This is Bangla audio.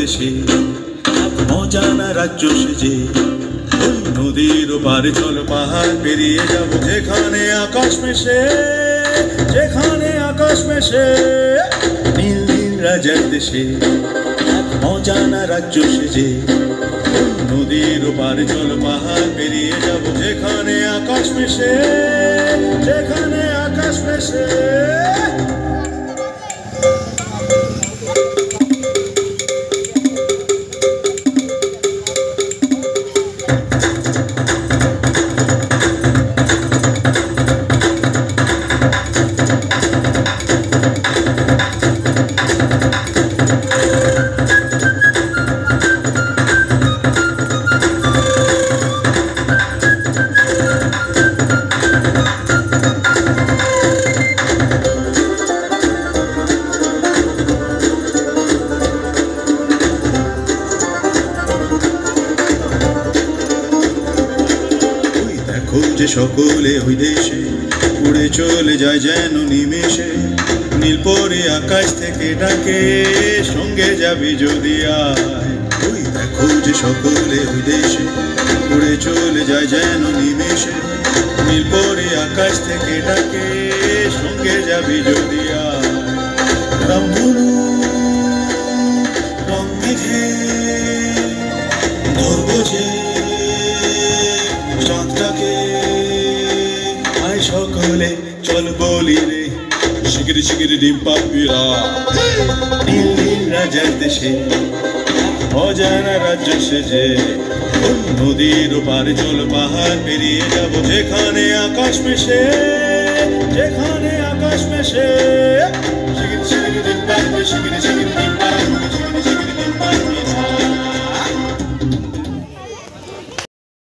দেশে এক অজানা রাজ্য সেজে ওই নদীর পারে চল পাহাড় পেরিয়ে যাব যেখানে আকাশ মেশে নীল নীল রাজার দেশে এক অজানা রাজ্য সেজে ওই নদীর পারে চল পাহাড় পেরিয়ে যাব যেখানে আকাশ মেশে যে সকলে ওই দেশে উড়ে চলে যায় যেন নিমেষে নীল পরে আকাশ থেকে ডাকে সঙ্গে যাবি যদি আয় ওই দেখো যে সকলে ওই দেশে উড়ে চলে যায় যেন নিমেষে নীল পরে আকাশ থেকে ডাকে সঙ্গে যাবি যদি আয় রামধনু রং মেঘে ধরবো যে চাঁদটাকে সকলে চল বলি রে শিগিরি শিগিরি ডিম পাপিরা নীল নীল রাজার দেশে অজানা রাজ্য সেজে নদীর পারে চল পাহাড় পেরিয়ে যাব যেখানে আকাশ মেশে শিগিরি শিগিরি ডিম পাপি শিগিরি